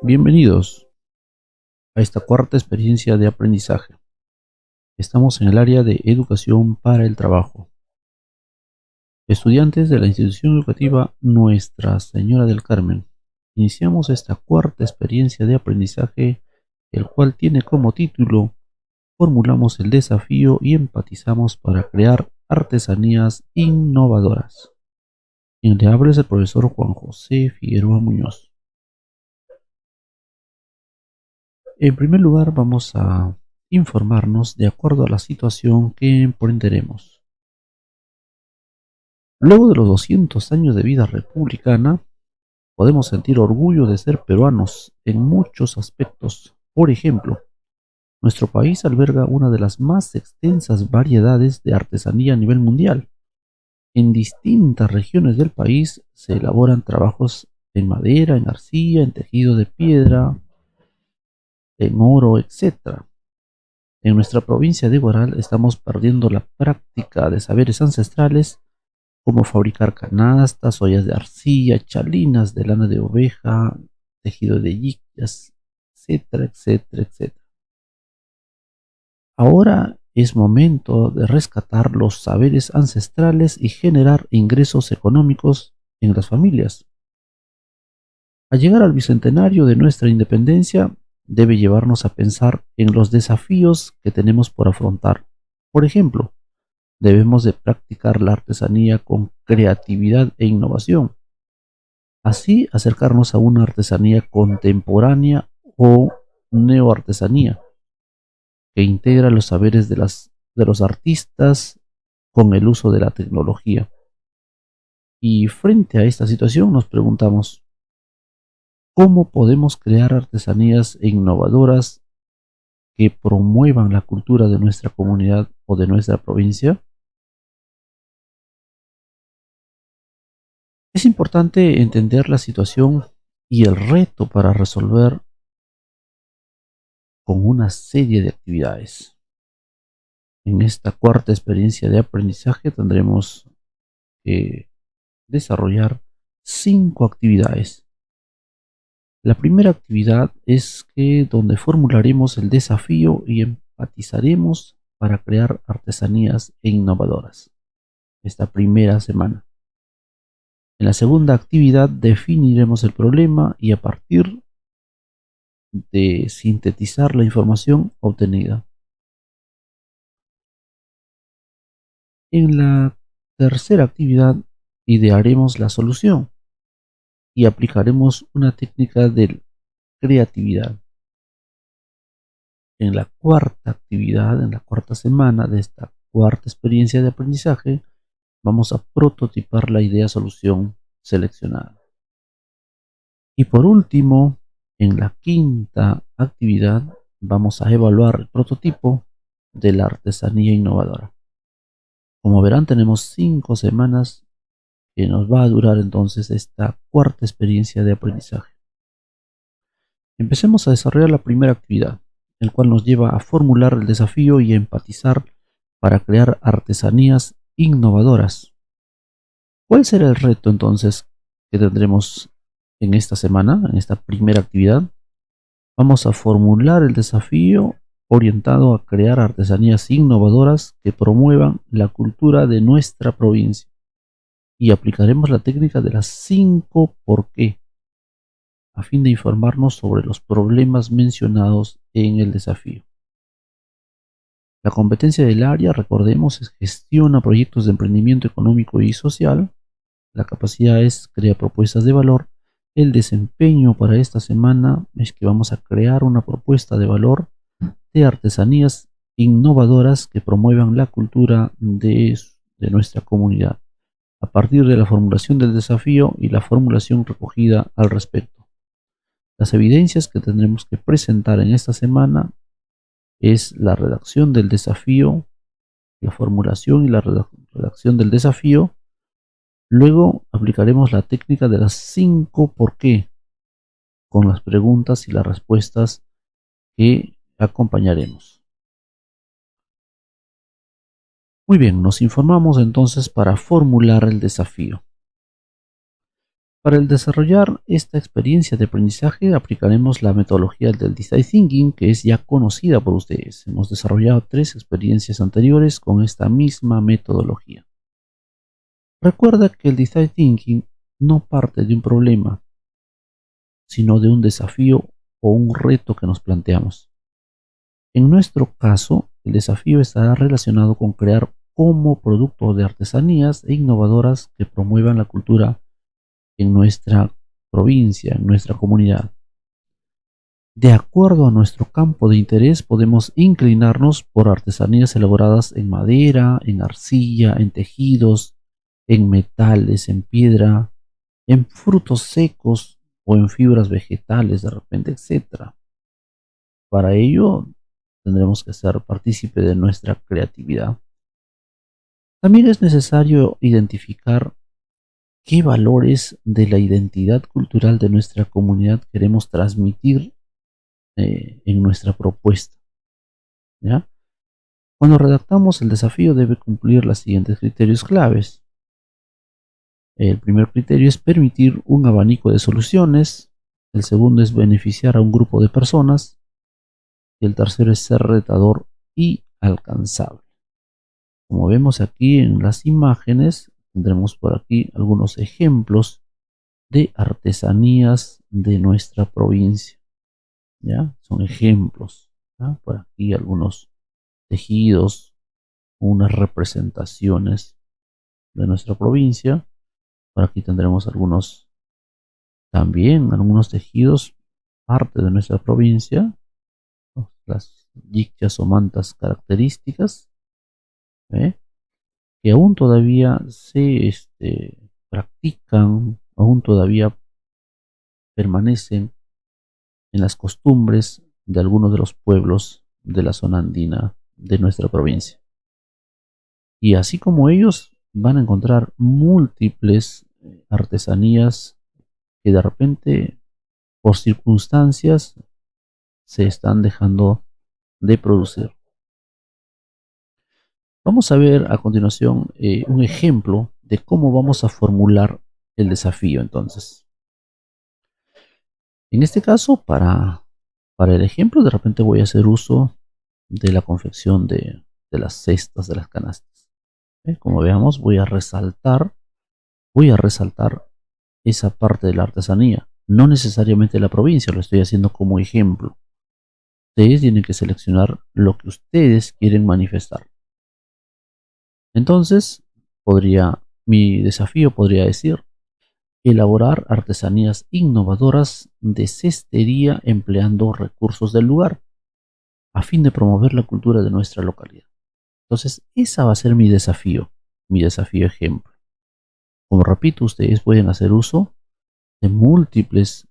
Bienvenidos a esta cuarta experiencia de aprendizaje. Estamos en el área de educación para el trabajo. Estudiantes de la institución educativa Nuestra Señora del Carmen, iniciamos esta cuarta experiencia de aprendizaje, el cual tiene como título Formulamos el desafío y empatizamos para crear artesanías innovadoras. Quien le habla es el profesor Juan José Figueroa Muñoz. En primer lugar, vamos a informarnos de acuerdo a la situación que emprenderemos. Luego de los 200 años de vida republicana, podemos sentir orgullo de ser peruanos en muchos aspectos. Por ejemplo, nuestro país alberga una de las más extensas variedades de artesanía a nivel mundial. En distintas regiones del país se elaboran trabajos en madera, en arcilla, en tejido de piedra, en oro, etc. En nuestra provincia de Huaral estamos perdiendo la práctica de saberes ancestrales como fabricar canastas, ollas de arcilla, chalinas de lana de oveja, tejido de yiquias, etcétera, etcétera, etcétera. Ahora es momento de rescatar los saberes ancestrales y generar ingresos económicos en las familias. Al llegar al bicentenario de nuestra independencia, debe llevarnos a pensar en los desafíos que tenemos por afrontar. Por ejemplo, debemos de practicar la artesanía con creatividad e innovación. Así acercarnos a una artesanía contemporánea o neoartesanía que integra los saberes de los artistas con el uso de la tecnología. Y frente a esta situación nos preguntamos, ¿cómo podemos crear artesanías innovadoras que promuevan la cultura de nuestra comunidad o de nuestra provincia? Es importante entender la situación y el reto para resolver con una serie de actividades. En esta cuarta experiencia de aprendizaje tendremos que desarrollar 5 actividades. La primera actividad es que donde formularemos el desafío y empatizaremos para crear artesanías innovadoras. Esta primera semana. En la segunda actividad definiremos el problema y a partir de sintetizar la información obtenida. En la tercera actividad idearemos la solución y aplicaremos una técnica de creatividad. En la cuarta actividad, en la cuarta semana de esta cuarta experiencia de aprendizaje, vamos a prototipar la idea solución seleccionada. Y por último, en la quinta actividad, vamos a evaluar el prototipo de la artesanía innovadora. Como verán, tenemos 5 semanas que nos va a durar entonces esta cuarta experiencia de aprendizaje. Empecemos a desarrollar la primera actividad, el cual nos lleva a formular el desafío y a empatizar para crear artesanías innovadoras. ¿Cuál será el reto entonces que tendremos en esta semana, en esta primera actividad? Vamos a formular el desafío orientado a crear artesanías innovadoras que promuevan la cultura de nuestra provincia y aplicaremos la técnica de las 5 por qué a fin de informarnos sobre los problemas mencionados en el desafío. La competencia del área, recordemos, es gestiona proyectos de emprendimiento económico y social. La capacidad es crear propuestas de valor. El desempeño para esta semana es que vamos a crear una propuesta de valor de artesanías innovadoras que promuevan la cultura de nuestra comunidad, a partir de la formulación del desafío y la formulación recogida al respecto. Las evidencias que tendremos que presentar en esta semana es la redacción del desafío, la formulación y la redacción del desafío. Luego aplicaremos la técnica de las 5 por qué, con las preguntas y las respuestas que acompañaremos. Muy bien, nos informamos entonces para formular el desafío. Para el desarrollar esta experiencia de aprendizaje aplicaremos la metodología del Design Thinking, que es ya conocida por ustedes. Hemos desarrollado 3 experiencias anteriores con esta misma metodología. Recuerda que el Design Thinking no parte de un problema, sino de un desafío o un reto que nos planteamos. En nuestro caso, el desafío estará relacionado con crear como producto de artesanías e innovadoras que promuevan la cultura en nuestra provincia, en nuestra comunidad. De acuerdo a nuestro campo de interés, podemos inclinarnos por artesanías elaboradas en madera, en arcilla, en tejidos, en metales, en piedra, en frutos secos o en fibras vegetales de repente, etcétera. Para ello tendremos que ser partícipe de nuestra creatividad. También es necesario identificar qué valores de la identidad cultural de nuestra comunidad queremos transmitir en nuestra propuesta, ¿ya? Cuando redactamos el desafío debe cumplir los siguientes criterios claves. El primer criterio es permitir un abanico de soluciones. El segundo es beneficiar a un grupo de personas. Y el tercero es ser retador y alcanzable. Como vemos aquí en las imágenes, tendremos por aquí algunos ejemplos de artesanías de nuestra provincia. ¿Ya? Son ejemplos. ¿Ya? Por aquí algunos tejidos, unas representaciones de nuestra provincia. Por aquí tendremos algunos tejidos, parte de nuestra provincia, ¿no? Las yicchas o mantas características, ¿eh? Que aún todavía se practican, aún todavía permanecen en las costumbres de algunos de los pueblos de la zona andina de nuestra provincia. Y así como ellos van a encontrar múltiples artesanías que de repente por circunstancias se están dejando de producir. Vamos a ver a continuación un ejemplo de cómo vamos a formular el desafío entonces. En este caso, para el ejemplo, de repente voy a hacer uso de la confección de las cestas, de las canastas. Como veamos, voy a resaltar esa parte de la artesanía, no necesariamente la provincia, lo estoy haciendo como ejemplo. Ustedes tienen que seleccionar lo que ustedes quieren manifestar. Entonces, mi desafío podría decir, elaborar artesanías innovadoras de cestería empleando recursos del lugar, a fin de promover la cultura de nuestra localidad. Entonces, esa va a ser mi desafío ejemplo. Como repito, ustedes pueden hacer uso de múltiples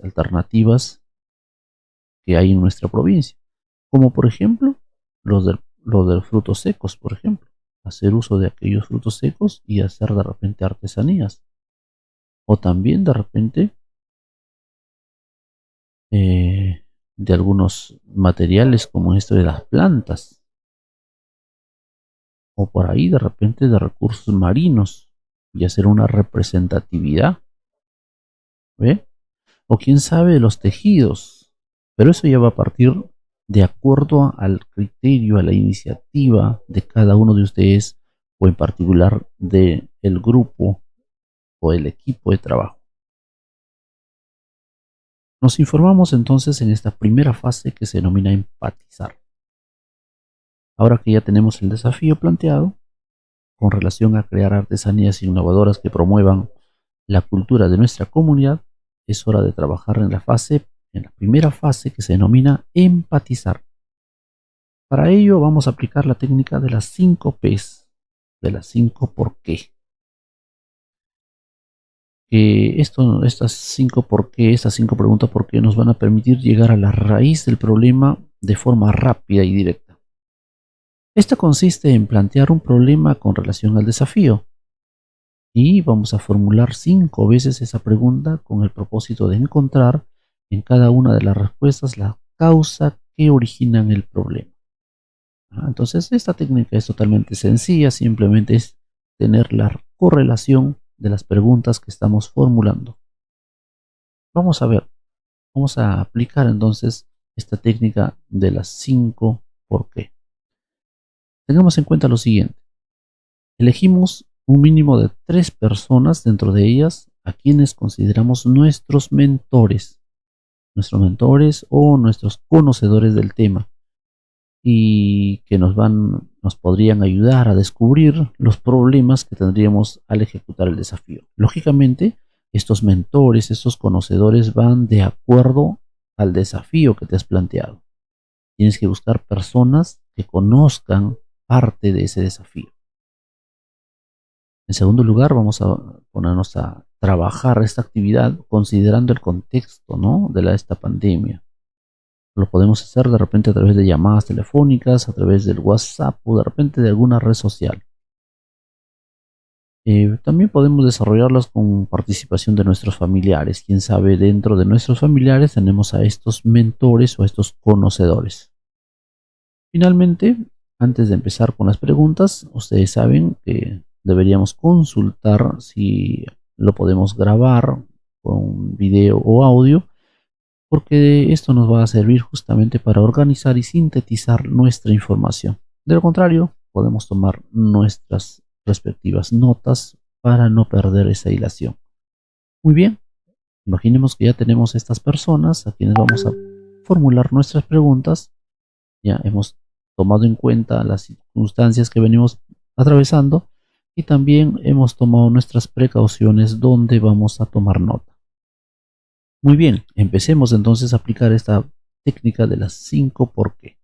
alternativas que hay en nuestra provincia, como por ejemplo los de frutos secos, por ejemplo, hacer uso de aquellos frutos secos y hacer de repente artesanías, o también de repente de algunos materiales como esto de las plantas, o por ahí de repente de recursos marinos y hacer una representatividad, ¿ve? O quién sabe de los tejidos, pero eso ya va a partir de acuerdo al criterio, a la iniciativa de cada uno de ustedes o en particular del grupo o el equipo de trabajo. Nos informamos entonces en esta primera fase que se denomina empatizar. Ahora que ya tenemos el desafío planteado con relación a crear artesanías innovadoras que promuevan la cultura de nuestra comunidad, es hora de trabajar en la primera fase que se denomina empatizar. Para ello vamos a aplicar la técnica de las 5 P's, de las 5 por qué. Estas 5 por qué, estas 5 preguntas por qué nos van a permitir llegar a la raíz del problema de forma rápida y directa. Esta consiste en plantear un problema con relación al desafío y vamos a formular 5 veces esa pregunta con el propósito de encontrar en cada una de las respuestas la causa que originan el problema. Entonces esta técnica es totalmente sencilla, simplemente es tener la correlación de las preguntas que estamos formulando. Vamos a ver, vamos a aplicar entonces esta técnica de las 5 por qué. Tengamos en cuenta lo siguiente. Elegimos un mínimo de 3 personas dentro de ellas a quienes consideramos nuestros mentores o nuestros conocedores del tema y que nos podrían ayudar a descubrir los problemas que tendríamos al ejecutar el desafío. Lógicamente, estos mentores, estos conocedores van de acuerdo al desafío que te has planteado. Tienes que buscar personas que conozcan parte de ese desafío. En segundo lugar, vamos a ponernos a trabajar esta actividad considerando el contexto, ¿no?, de esta pandemia. Lo podemos hacer de repente a través de llamadas telefónicas, a través del WhatsApp o de repente de alguna red social. También podemos desarrollarlas con participación de nuestros familiares. Quién sabe, dentro de nuestros familiares tenemos a estos mentores o a estos conocedores. Finalmente, antes de empezar con las preguntas, ustedes saben que deberíamos consultar si lo podemos grabar con video o audio, porque esto nos va a servir justamente para organizar y sintetizar nuestra información. De lo contrario, podemos tomar nuestras respectivas notas para no perder esa hilación. Muy bien, imaginemos que ya tenemos estas personas a quienes vamos a formular nuestras preguntas. Ya hemos tomado en cuenta las circunstancias que venimos atravesando y también hemos tomado nuestras precauciones donde vamos a tomar nota. Muy bien, empecemos entonces a aplicar esta técnica de las 5 por qué.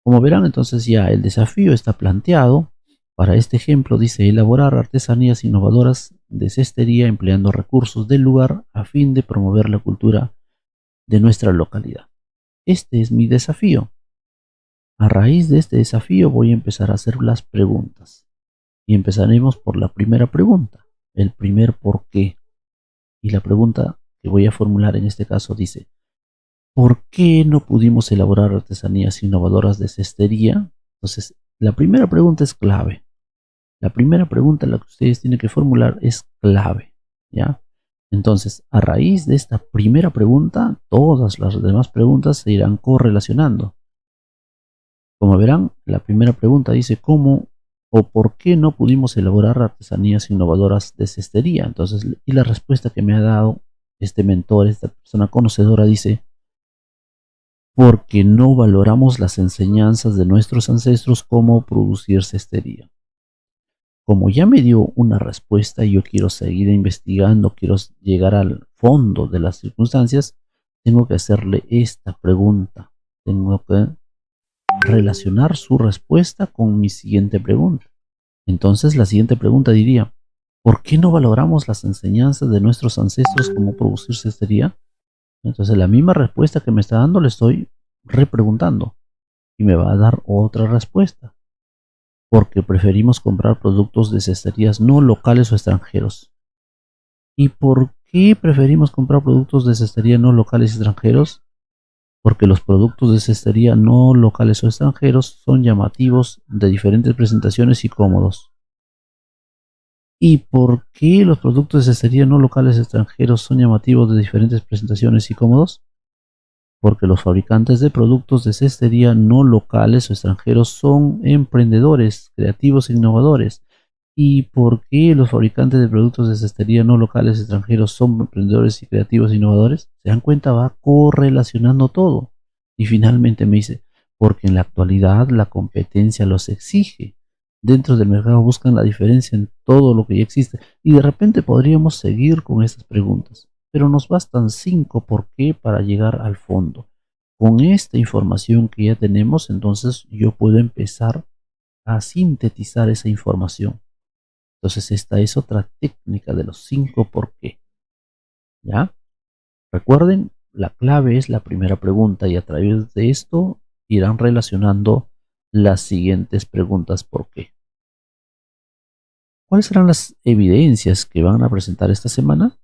Como verán, entonces ya el desafío está planteado. Para este ejemplo dice elaborar artesanías innovadoras de cestería empleando recursos del lugar a fin de promover la cultura de nuestra localidad. Este es mi desafío. A raíz de este desafío voy a empezar a hacer las preguntas. Y empezaremos por la primera pregunta, el primer por qué. Y la pregunta que voy a formular en este caso dice: ¿por qué no pudimos elaborar artesanías innovadoras de cestería? Entonces, la primera pregunta es clave. La primera pregunta, la que ustedes tienen que formular, es clave, ¿ya? Entonces, a raíz de esta primera pregunta, todas las demás preguntas se irán correlacionando. Como verán, la primera pregunta dice cómo o por qué no pudimos elaborar artesanías innovadoras de cestería. Entonces, y la respuesta que me ha dado este mentor, esta persona conocedora, dice: porque no valoramos las enseñanzas de nuestros ancestros cómo producir cestería. Como ya me dio una respuesta y yo quiero seguir investigando, quiero llegar al fondo de las circunstancias, tengo que hacerle esta pregunta. Tengo que relacionar su respuesta con mi siguiente pregunta. Entonces la siguiente pregunta diría: ¿por qué no valoramos las enseñanzas de nuestros ancestros cómo producir cestería? Entonces la misma respuesta que me está dando le estoy repreguntando y me va a dar otra respuesta. Porque preferimos comprar productos de cesterías no locales o extranjeros. ¿Y por qué preferimos comprar productos de cestería no locales y extranjeros? Porque los productos de cestería no locales o extranjeros son llamativos, de diferentes presentaciones y cómodos. ¿Y por qué los productos de cestería no locales o extranjeros son llamativos, de diferentes presentaciones y cómodos? Porque los fabricantes de productos de cestería no locales o extranjeros son emprendedores, creativos e innovadores. ¿Y por qué los fabricantes de productos de cestería no locales o extranjeros son emprendedores y creativos e innovadores? ¿Se dan cuenta? Va correlacionando todo. Y finalmente me dice: porque en la actualidad la competencia los exige. Dentro del mercado buscan la diferencia en todo lo que ya existe. Y de repente podríamos seguir con estas preguntas, pero nos bastan 5 por qué para llegar al fondo. Con esta información que ya tenemos, entonces yo puedo empezar a sintetizar esa información. Entonces esta es otra técnica de los 5 por qué. ¿Ya? Recuerden, la clave es la primera pregunta y a través de esto irán relacionando las siguientes preguntas por qué. ¿Cuáles serán las evidencias que van a presentar esta semana?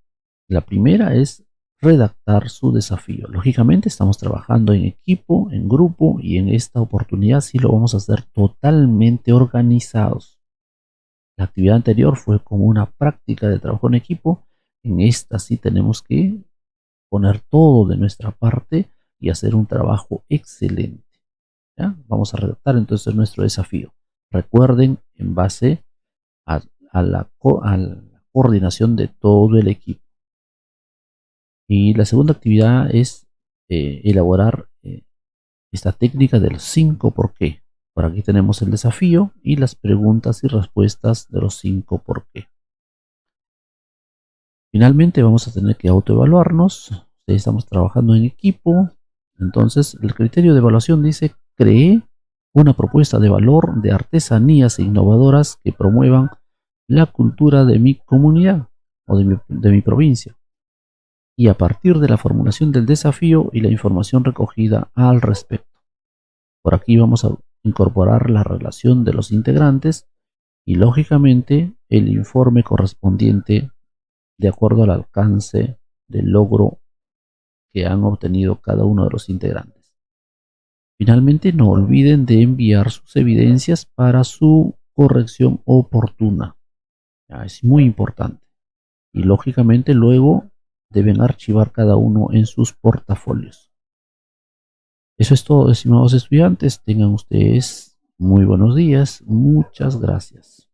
La primera es redactar su desafío. Lógicamente estamos trabajando en equipo, en grupo, y en esta oportunidad sí lo vamos a hacer totalmente organizados. La actividad anterior fue como una práctica de trabajo en equipo. En esta sí tenemos que poner todo de nuestra parte y hacer un trabajo excelente. ¿Ya? Vamos a redactar entonces nuestro desafío. Recuerden, en base a, a la coordinación de todo el equipo. Y la segunda actividad es elaborar esta técnica del 5 por qué. Por aquí tenemos el desafío y las preguntas y respuestas de los 5 por qué. Finalmente vamos a tener que autoevaluarnos. Estamos trabajando en equipo. Entonces el criterio de evaluación dice: cree una propuesta de valor de artesanías innovadoras que promuevan la cultura de mi comunidad o de mi provincia. Y a partir de la formulación del desafío y la información recogida al respecto. Por aquí vamos a incorporar la relación de los integrantes y lógicamente el informe correspondiente de acuerdo al alcance del logro que han obtenido cada uno de los integrantes. Finalmente, no olviden de enviar sus evidencias para su corrección oportuna. Ya, es muy importante. Y lógicamente luego deben archivar cada uno en sus portafolios. Eso es todo, estimados estudiantes. Tengan ustedes muy buenos días. Muchas gracias.